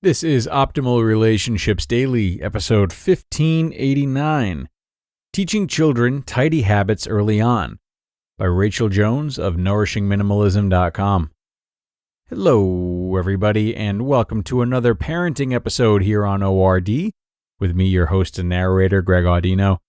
This is Optimal Relationships Daily, episode 1589, Teaching Children Tidy Habits Early On, by Rachel Jones of NourishingMinimalism.com. Hello, everybody, and welcome to another parenting episode here on ORD, with me, your host and narrator, Greg Audino.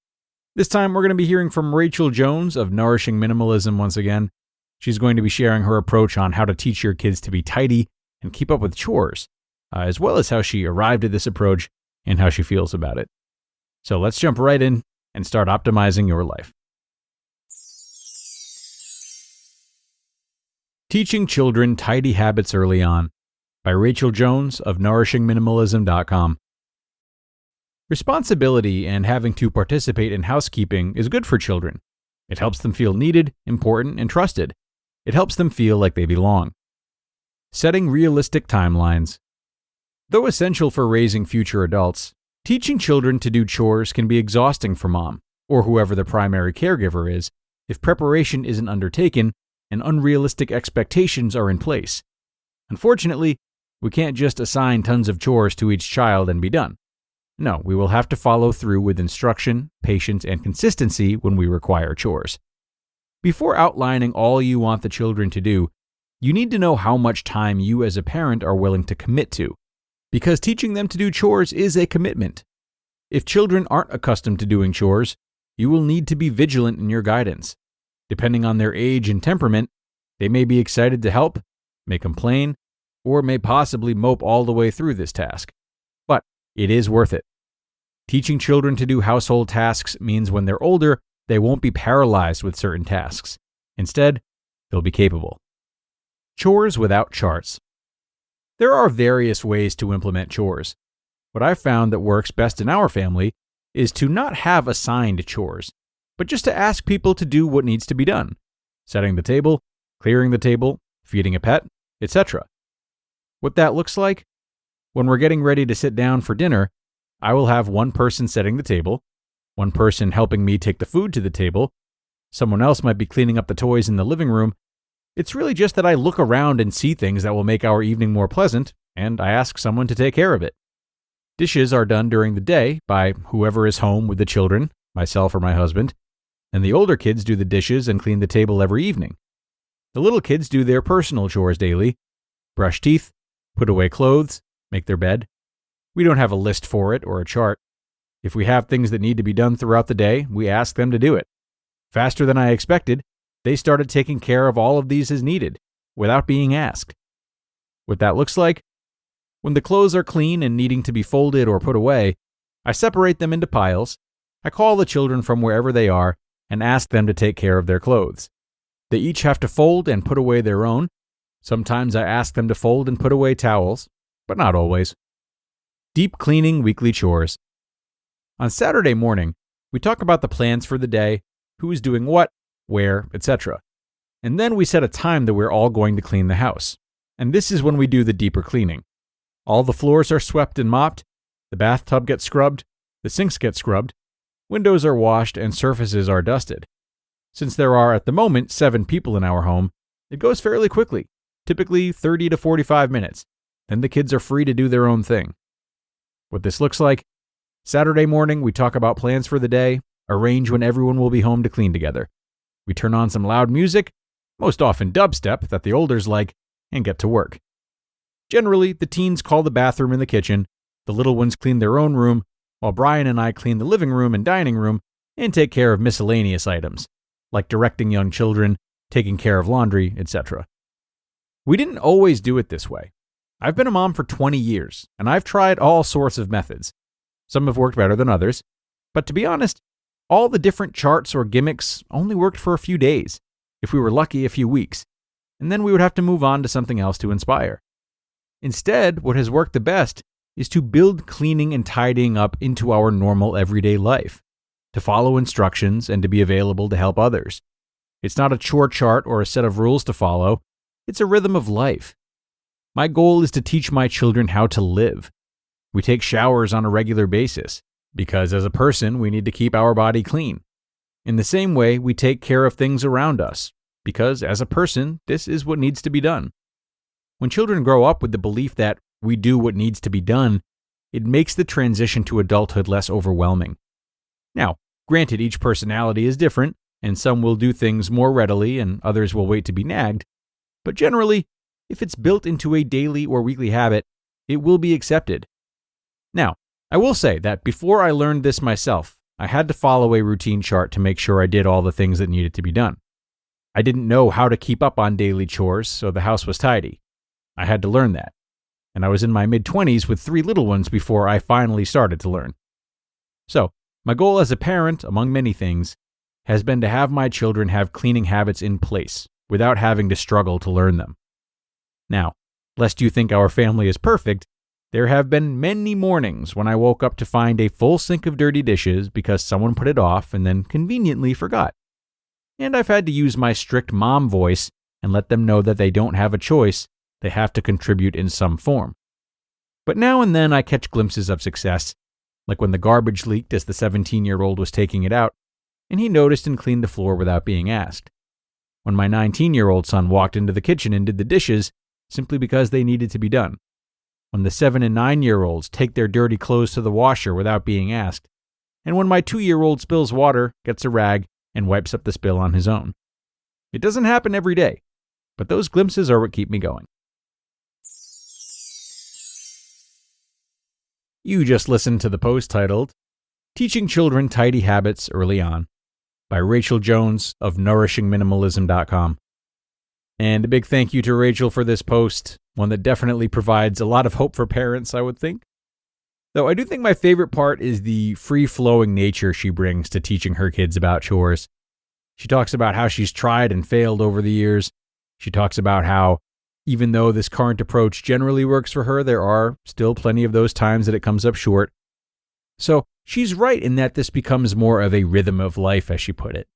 This time, we're going to be hearing from Rachel Jones of Nourishing Minimalism once again. She's going to be sharing her approach on how to teach your kids to be tidy and keep up with chores, as well as how she arrived at this approach and how she feels about it. So let's jump right in and start optimizing your life. Teaching Children Tidy Habits Early On, by Rachel Jones of NourishingMinimalism.com. Responsibility and having to participate in housekeeping is good for children. It helps them feel needed, important, and trusted. It helps them feel like they belong. Setting realistic timelines. Though essential for raising future adults, teaching children to do chores can be exhausting for mom, or whoever the primary caregiver is, if preparation isn't undertaken and unrealistic expectations are in place. Unfortunately, we can't just assign tons of chores to each child and be done. No, we will have to follow through with instruction, patience, and consistency when we require chores. Before outlining all you want the children to do, you need to know how much time you as a parent are willing to commit to, because teaching them to do chores is a commitment. If children aren't accustomed to doing chores, you will need to be vigilant in your guidance. Depending on their age and temperament, they may be excited to help, may complain, or may possibly mope all the way through this task. But it is worth it. Teaching children to do household tasks means when they're older, they won't be paralyzed with certain tasks. Instead, they'll be capable. Chores without charts. There are various ways to implement chores. What I've found that works best in our family is to not have assigned chores, but just to ask people to do what needs to be done. Setting the table, clearing the table, feeding a pet, etc. What that looks like? When we're getting ready to sit down for dinner, I will have one person setting the table, one person helping me take the food to the table, someone else might be cleaning up the toys in the living room. It's really just that I look around and see things that will make our evening more pleasant, and I ask someone to take care of it. Dishes are done during the day by whoever is home with the children, myself or my husband, and the older kids do the dishes and clean the table every evening. The little kids do their personal chores daily: brush teeth, put away clothes, make their bed. We don't have a list for it or a chart. If we have things that need to be done throughout the day, we ask them to do it. Faster than I expected, they started taking care of all of these as needed, without being asked. What that looks like? When the clothes are clean and needing to be folded or put away, I separate them into piles. I call the children from wherever they are and ask them to take care of their clothes. They each have to fold and put away their own. Sometimes I ask them to fold and put away towels, but not always. Deep cleaning weekly chores. On Saturday morning, we talk about the plans for the day, who is doing what, where, etc. And then we set a time that we're all going to clean the house. And this is when we do the deeper cleaning. All the floors are swept and mopped, the bathtub gets scrubbed, the sinks get scrubbed, windows are washed, and surfaces are dusted. Since there are at the moment 7 people in our home, it goes fairly quickly, typically 30 to 45 minutes. Then the kids are free to do their own thing. What this looks like: Saturday morning, we talk about plans for the day, arrange when everyone will be home to clean together. We turn on some loud music, most often dubstep that the olders like, and get to work. Generally, the teens call the bathroom and the kitchen, the little ones clean their own room, while Brian and I clean the living room and dining room and take care of miscellaneous items, like directing young children, taking care of laundry, etc. We didn't always do it this way. I've been a mom for 20 years, and I've tried all sorts of methods. Some have worked better than others, but to be honest, all the different charts or gimmicks only worked for a few days, if we were lucky a few weeks, and then we would have to move on to something else to inspire. Instead, what has worked the best is to build cleaning and tidying up into our normal everyday life, to follow instructions and to be available to help others. It's not a chore chart or a set of rules to follow, it's a rhythm of life. My goal is to teach my children how to live. We take showers on a regular basis, because as a person, we need to keep our body clean. In the same way, we take care of things around us, because as a person, this is what needs to be done. When children grow up with the belief that we do what needs to be done, it makes the transition to adulthood less overwhelming. Now, granted, each personality is different, and some will do things more readily and others will wait to be nagged, but generally, if it's built into a daily or weekly habit, it will be accepted. Now, I will say that before I learned this myself, I had to follow a routine chart to make sure I did all the things that needed to be done. I didn't know how to keep up on daily chores, so the house was tidy. I had to learn that. And I was in my mid-20s with 3 little ones before I finally started to learn. So, my goal as a parent, among many things, has been to have my children have cleaning habits in place without having to struggle to learn them. Now, lest you think our family is perfect, there have been many mornings when I woke up to find a full sink of dirty dishes because someone put it off and then conveniently forgot. And I've had to use my strict mom voice and let them know that they don't have a choice, they have to contribute in some form. But now and then I catch glimpses of success, like when the garbage leaked as the 17-year-old was taking it out, and he noticed and cleaned the floor without being asked. When my 19-year-old son walked into the kitchen and did the dishes simply because they needed to be done. When the 7 and 9-year-olds take their dirty clothes to the washer without being asked. And when my 2-year-old spills water, gets a rag, and wipes up the spill on his own. It doesn't happen every day, but those glimpses are what keep me going. You just listened to the post titled, Teaching Children Tidy Habits Early On, by Rachel Jones of NourishingMinimalism.com. And a big thank you to Rachel for this post, one that definitely provides a lot of hope for parents, I would think. Though I do think my favorite part is the free-flowing nature she brings to teaching her kids about chores. She talks about how she's tried and failed over the years. She talks about how, even though this current approach generally works for her, there are still plenty of those times that it comes up short. So she's right in that this becomes more of a rhythm of life, as she put it.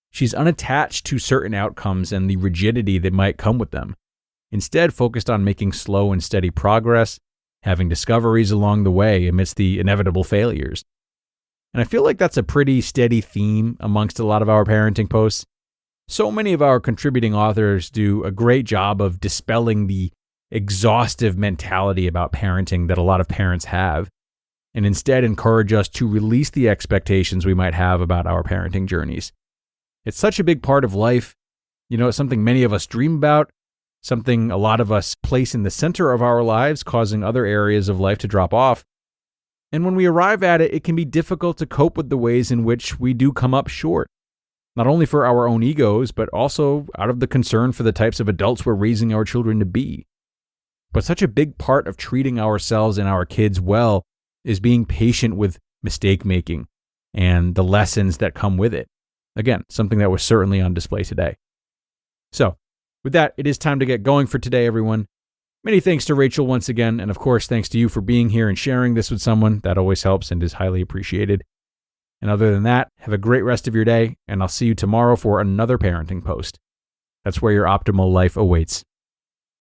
She's unattached to certain outcomes and the rigidity that might come with them, instead focused on making slow and steady progress, having discoveries along the way amidst the inevitable failures. And I feel like that's a pretty steady theme amongst a lot of our parenting posts. So many of our contributing authors do a great job of dispelling the exhaustive mentality about parenting that a lot of parents have, and instead encourage us to release the expectations we might have about our parenting journeys. It's such a big part of life. You know, it's something many of us dream about, something a lot of us place in the center of our lives, causing other areas of life to drop off. And when we arrive at it, it can be difficult to cope with the ways in which we do come up short, not only for our own egos, but also out of the concern for the types of adults we're raising our children to be. But such a big part of treating ourselves and our kids well is being patient with mistake making and the lessons that come with it. Again, something that was certainly on display today. So, with that, it is time to get going for today, everyone. Many thanks to Rachel once again, and of course, thanks to you for being here and sharing this with someone. That always helps and is highly appreciated. And other than that, have a great rest of your day, and I'll see you tomorrow for another parenting post. That's where your optimal life awaits.